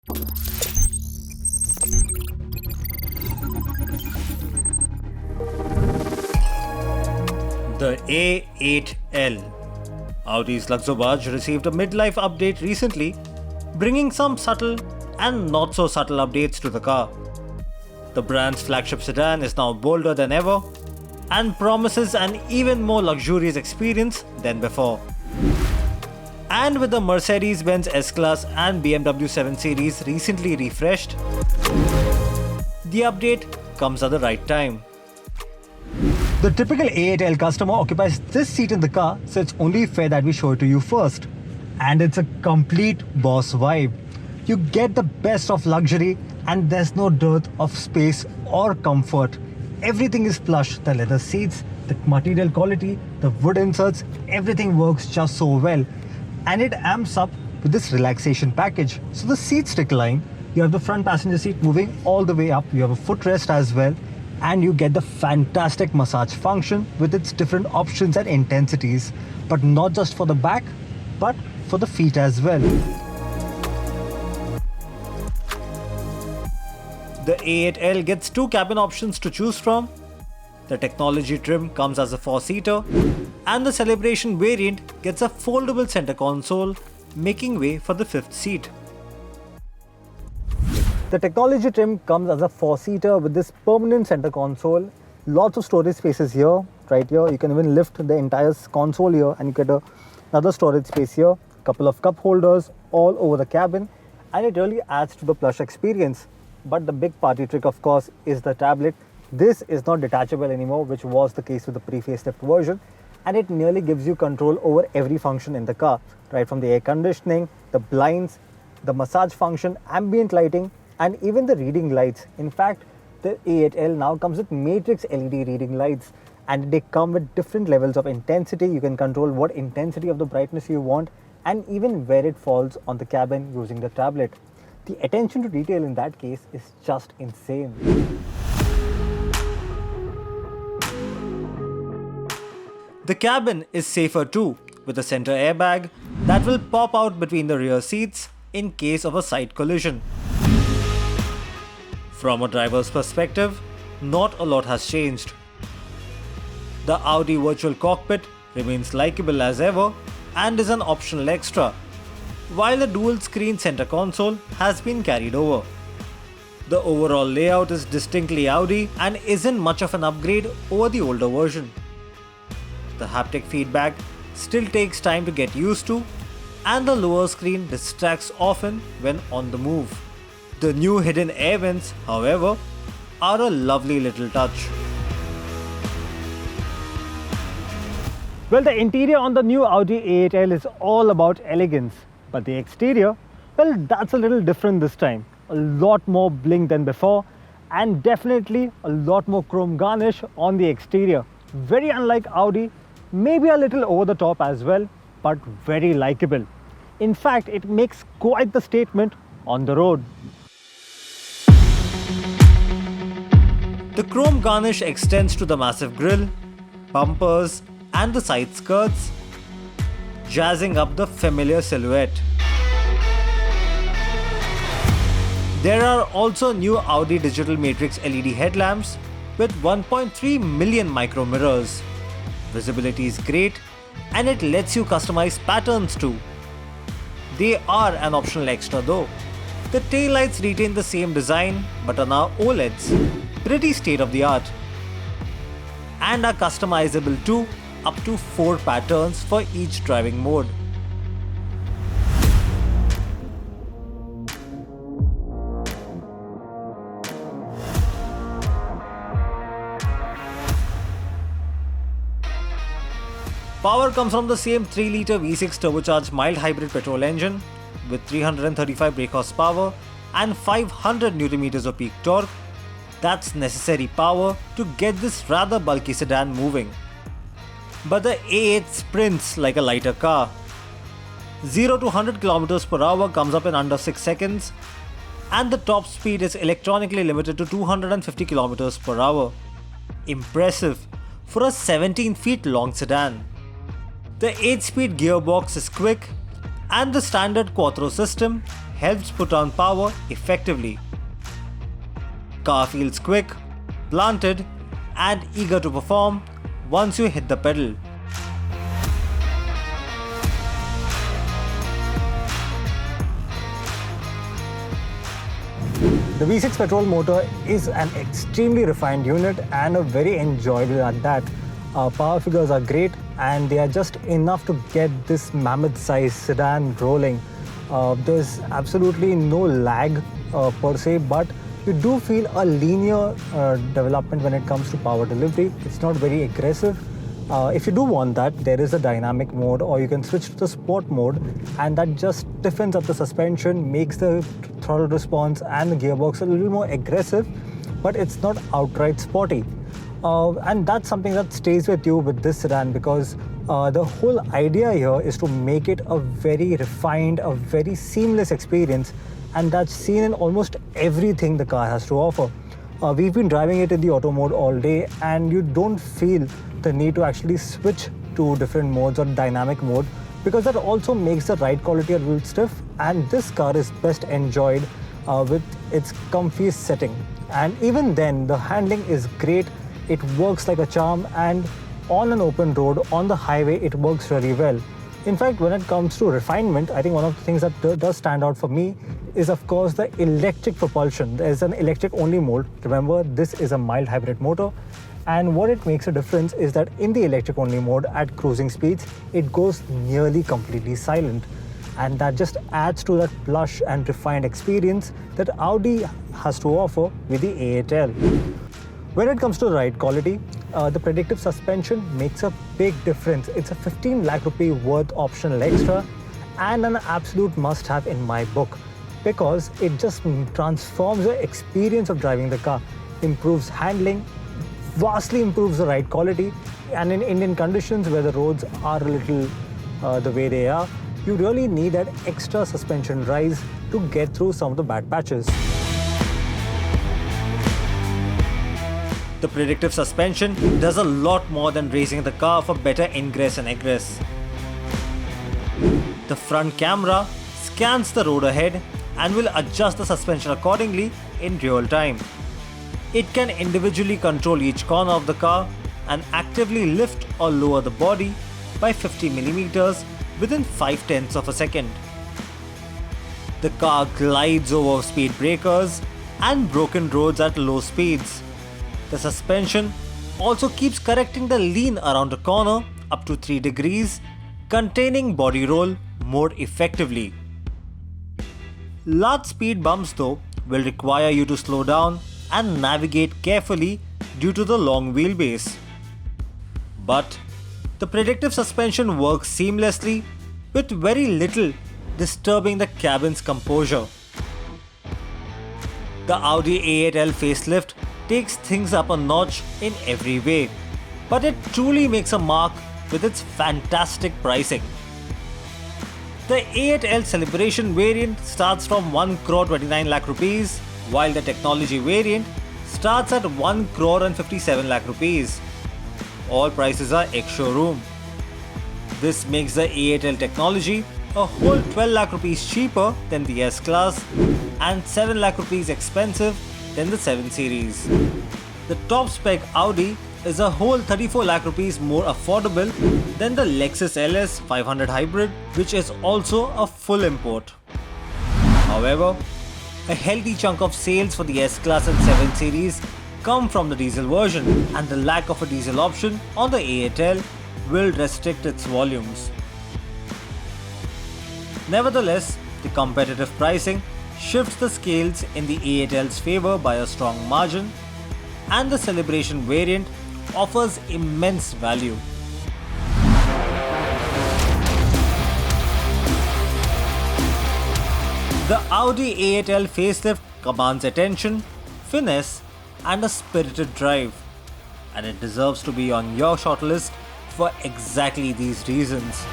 The A8 L. Audi's Luxobaj received a midlife update recently, bringing some subtle and not so subtle updates to the car. The brand's flagship sedan is now bolder than ever and promises an even more luxurious experience than before. And with the Mercedes-Benz S-Class and BMW 7 Series recently refreshed, the update comes at the right time. The typical A8L customer occupies this seat in the car, so it's only fair that we show it to you first. And it's a complete boss vibe. You get the best of luxury and there's no dearth of space or comfort. Everything is plush, the leather seats, the material quality, the wood inserts, everything works just so well. And it amps up with this relaxation package. So the seats recline, you have the front passenger seat moving all the way up, you have a footrest as well, and you get the fantastic massage function with its different options and intensities, but not just for the back, but for the feet as well. The A8L gets two cabin options to choose from. The technology trim comes as a 4-seater, and the celebration variant gets a foldable center console, making way for the 5th seat. The technology trim comes as a 4-seater with this permanent center console. Lots of storage spaces here, right here. You can even lift the entire console here and you get another storage space here. Couple of cup holders all over the cabin, and it really adds to the plush experience. But the big party trick, of course, is the tablet. This is not detachable anymore, which was the case with the pre-facelift version, and it nearly gives you control over every function in the car, right from the air conditioning, the blinds, the massage function, ambient lighting, and even the reading lights. In fact, the A8L now comes with matrix LED reading lights, and they come with different levels of intensity. You can control what intensity of the brightness you want and even where it falls on the cabin using the tablet. The attention to detail in that case is just insane. The cabin is safer too, with a center airbag that will pop out between the rear seats in case of a side collision. From a driver's perspective, not a lot has changed. The Audi virtual cockpit remains likeable as ever and is an optional extra, while the dual-screen center console has been carried over. The overall layout is distinctly Audi and isn't much of an upgrade over the older version. The haptic feedback still takes time to get used to, and the lower screen distracts often when on the move. The new hidden air vents, however, are a lovely little touch. Well, the interior on the new Audi A8L is all about elegance, but the exterior, well, that's a little different this time. A lot more bling than before, and definitely a lot more chrome garnish on the exterior. Very unlike Audi, maybe a little over the top as well, but very likable. In fact, it makes quite the statement on the road. The chrome garnish extends to the massive grille, bumpers, and the side skirts, jazzing up the familiar silhouette. There are also new Audi digital matrix LED headlamps with 1.3 million micro mirrors. Visibility is great, and it lets you customize patterns too. They are an optional extra though. The taillights retain the same design but are now OLEDs, pretty state of the art, and are customizable too, up to 4 patterns for each driving mode. Power comes from the same 3-litre V6 turbocharged mild hybrid petrol engine with 335 brake horsepower and 500 Nm of peak torque. That's necessary power to get this rather bulky sedan moving. But the A8 sprints like a lighter car. 0 to 100 km per hour comes up in under 6 seconds, and the top speed is electronically limited to 250 km per hour. Impressive for a 17 feet long sedan. The 8-speed gearbox is quick, and the standard Quattro system helps put on power effectively. Car feels quick, planted, and eager to perform once you hit the pedal. The V6 petrol motor is an extremely refined unit and a very enjoyable at that. Power figures are great and they are just enough to get this mammoth-sized sedan rolling. There's absolutely no lag per se, but you do feel a linear development when it comes to power delivery. It's not very aggressive. If you do want that, there is a dynamic mode, or you can switch to the sport mode, and that just stiffens up the suspension, makes the throttle response and the gearbox a little more aggressive, but it's not outright sporty. And that's something that stays with you with this sedan, because the whole idea here is to make it a very refined, a very seamless experience, and that's seen in almost everything the car has to offer. We've been driving it in the auto mode all day, and you don't feel the need to actually switch to different modes or dynamic mode, because that also makes the ride quality a little stiff, and this car is best enjoyed with its comfy setting. And even then, the handling is great. It works like a charm, and on an open road, on the highway, it works really well. In fact, when it comes to refinement, I think one of the things that does stand out for me is, of course, the electric propulsion. There's an electric only mode. Remember, this is a mild hybrid motor. And what it makes a difference is that in the electric only mode at cruising speeds, it goes nearly completely silent. And that just adds to that plush and refined experience that Audi has to offer with the A8L. When it comes to ride quality, the predictive suspension makes a big difference. It's a 15 lakh rupee worth optional extra and an absolute must-have in my book, because it just transforms the experience of driving the car, improves handling, vastly improves the ride quality, and in Indian conditions where the roads are a little the way they are, you really need that extra suspension rise to get through some of the bad patches. The predictive suspension does a lot more than raising the car for better ingress and egress. The front camera scans the road ahead and will adjust the suspension accordingly in real time. It can individually control each corner of the car and actively lift or lower the body by 50 mm within 0.5 of a second. The car glides over speed breakers and broken roads at low speeds. The suspension also keeps correcting the lean around a corner up to 3 degrees, containing body roll more effectively. Large speed bumps, though, will require you to slow down and navigate carefully due to the long wheelbase. But the predictive suspension works seamlessly with very little disturbing the cabin's composure. The Audi A8 L facelift takes things up a notch in every way, but it truly makes a mark with its fantastic pricing. The A8 L Celebration variant starts from 1 crore 29 lakh rupees, while the technology variant starts at 1 crore and 57 lakh rupees. All prices are ex-showroom. This makes the A8L technology a whole 12 lakh rupees cheaper than the S-Class and 7 lakh rupees expensive than the 7 Series. The top spec Audi is a whole 34 lakh rupees more affordable than the Lexus LS 500 Hybrid, which is also a full import. However, a healthy chunk of sales for the S-Class and 7 Series come from the diesel version, and the lack of a diesel option on the A8L will restrict its volumes. Nevertheless, the competitive pricing shifts the scales in the A8L's favor by a strong margin, and the Celebration variant offers immense value. The Audi A8L facelift commands attention, finesse, and a spirited drive, and it deserves to be on your shortlist for exactly these reasons.